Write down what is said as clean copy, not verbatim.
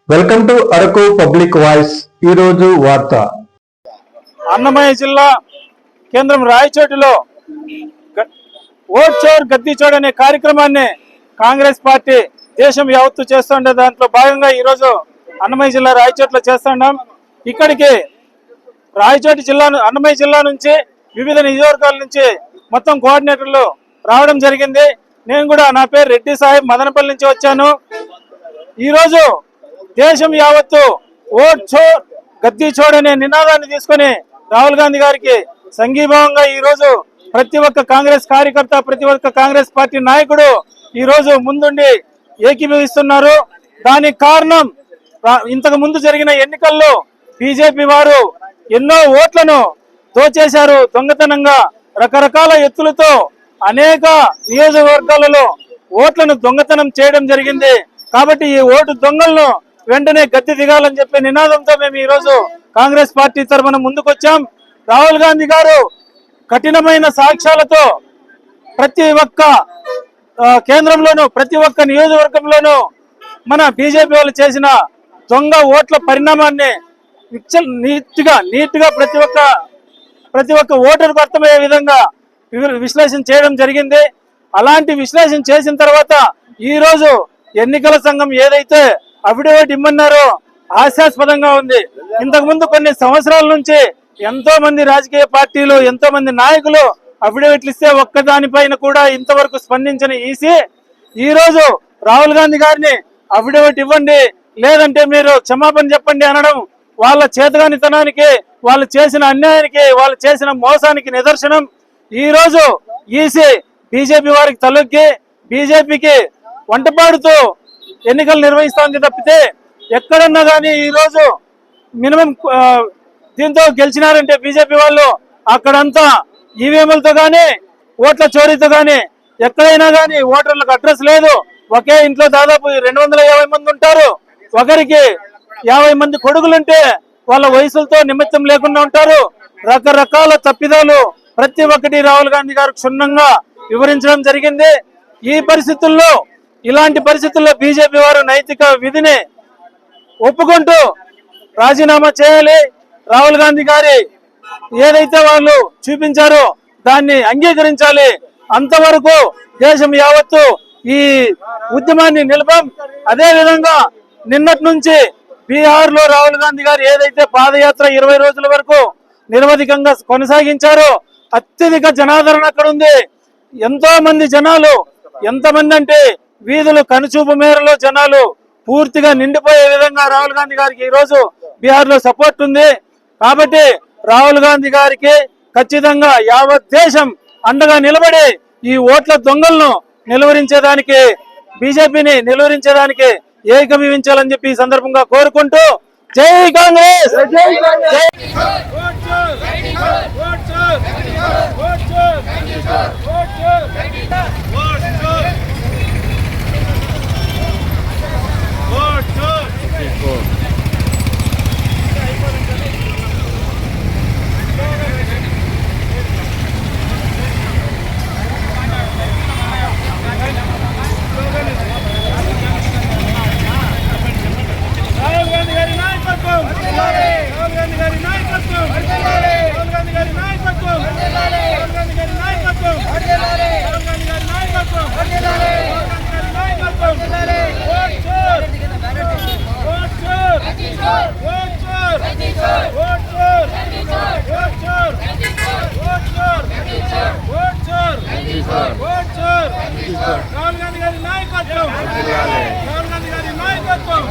Welcome to Araku public voice. ఈ రోజు వార్త. అన్నమయ్య జిల్లా కేంద్రం రాయచోటిలో ఓట్ చోర్ గద్దీ చోర్ అనే కార్యక్రమాన్ని కాంగ్రెస్ పార్టీ దేశం యావత్తు చేస్తుండే దాంట్లో భాగంగా ఈరోజు అన్నమయ్య జిల్లా రాయచోటిలో చేస్తున్నాం. ఇక్కడికి రాయచోటి జిల్లా అన్నమయ్య జిల్లా నుంచి వివిధ నియోజకవర్గాల నుంచి మొత్తం కోఆర్డినేటర్లు రావడం జరిగింది. నేను కూడా నా పేరు రెడ్డి సాహెబ్ మదనపల్లి నుంచి వచ్చాను. ఈరోజు దేశం యావత్తు ఓట్ చోర్ గద్దీ చోర్ అనే నినాదాన్ని తీసుకుని రాహుల్ గాంధీ గారికి సంఘీభావంగా ఈ రోజు ప్రతి ఒక్క కాంగ్రెస్ కార్యకర్త, ప్రతి ఒక్క కాంగ్రెస్ పార్టీ నాయకుడు ఈ రోజు ముందుండి ఏకీభవిస్తున్నారు. దానికి కారణం ఇంతకు ముందు జరిగిన ఎన్నికల్లో బీజేపీ వారు ఎన్నో ఓట్లను దోచేశారు. దొంగతనంగా రకరకాల ఎత్తులతో అనేక నియోజకవర్గాలలో ఓట్లను దొంగతనం చేయడం జరిగింది. కాబట్టి ఈ ఓటు దొంగలను వెంటనే గద్దె దిగాలని చెప్పే నినాదంతో మేము ఈ రోజు కాంగ్రెస్ పార్టీ తరఫున ముందుకొచ్చాం. రాహుల్ గాంధీ గారు కఠినమైన సాక్ష్యాలతో ప్రతి ఒక్క కేంద్రంలోనూ ప్రతి ఒక్క నియోజకవర్గంలోనూ మన బీజేపీ వాళ్ళు చేసిన దొంగ ఓట్ల పరిణామాన్ని నీట్ గా ప్రతి ఒక్క ఓటరుకు అర్థమయ్యే విధంగా విశ్లేషణ చేయడం జరిగింది. అలాంటి విశ్లేషణ చేసిన తర్వాత ఈ రోజు ఎన్నికల సంఘం ఏదైతే అఫిడవిట్ ఇమ్మన్నారో హాస్యాస్పదంగా ఉంది. ఇంతకు ముందు కొన్ని సంవత్సరాల నుంచి ఎంతో మంది రాజకీయ పార్టీలు, ఎంతో మంది నాయకులు అఫిడవిట్లు ఇస్తే ఒక్కదానిపైన కూడా ఇంతవరకు స్పందించిన ఈసీ ఈ రోజు రాహుల్ గాంధీ గారిని అఫిడవిట్ ఇవ్వండి, లేదంటే మీరు క్షమాపణ చెప్పండి అనడం వాళ్ళ చేతగానితనానికి, వాళ్ళు చేసిన అన్యాయానికి, వాళ్ళు చేసిన మోసానికి నిదర్శనం. ఈ రోజు ఈసీ బీజేపీ వారికి తలొగ్గి బీజేపీకి వంటపాడుతూ ఎన్నికలు నిర్వహిస్తోంది తప్పితే ఎక్కడన్నా కానీ ఈ రోజు మినిమం దీంతో గెలిచినారంటే బీజేపీ వాళ్ళు అక్కడంతా ఈవీఎంలతో కానీ ఓట్ల చోరీతో కానీ ఎక్కడైనా కానీ ఓటర్లకు అడ్రస్ లేదు. ఒకే ఇంట్లో దాదాపు 250 మంది ఉంటారు. ఒకరికి 50 మంది కొడుకులుంటే వాళ్ళ వయసులతో నిమిత్తం లేకుండా ఉంటారు. రకరకాల తప్పిదాలు ప్రతి ఒక్కటి రాహుల్ గాంధీ గారు క్షుణ్ణంగా వివరించడం జరిగింది. ఈ పరిస్థితుల్లో ఇలాంటి పరిస్థితుల్లో బీజేపీ వారు నైతిక విధిని ఒప్పుకుంటూ రాజీనామా చేయాలి. రాహుల్ గాంధీ గారి ఏదైతే వాళ్ళు చూపించారో దాన్ని అంగీకరించాలి. అంతవరకు దేశం యావత్తు ఈ ఉద్యమాన్ని నిలపం. అదే విధంగా నిన్నటి నుంచి బీహార్ లో రాహుల్ గాంధీ గారు ఏదైతే పాదయాత్ర 20 రోజుల వరకు నిరవధికంగా కొనసాగించారో అత్యధిక జనాదరణ అక్కడ ఉంది. ఎంతో మంది జనాలు, ఎంతమంది అంటే వీధులు కనుచూపు మేరలో జనాలు పూర్తిగా నిండిపోయే విధంగా రాహుల్ గాంధీ గారికి ఈ రోజు బీహార్ లో సపోర్ట్ ఉంది. కాబట్టి రాహుల్ గాంధీ గారికి ఖచ్చితంగా యావత్ దేశం అండగా నిలబడి ఈ ఓట్ల దొంగలను నిలువరించేదానికి, బీజేపీని నిలువరించేదానికి ఏకీభవించాలని చెప్పి ఈ సందర్భంగా కోరుకుంటూ జై కాంగ్రెస్. రాహుల్ గాంధీ గారి నాయకత్వం, రాహుల్ గాంధీ గారి నాయకత్వం.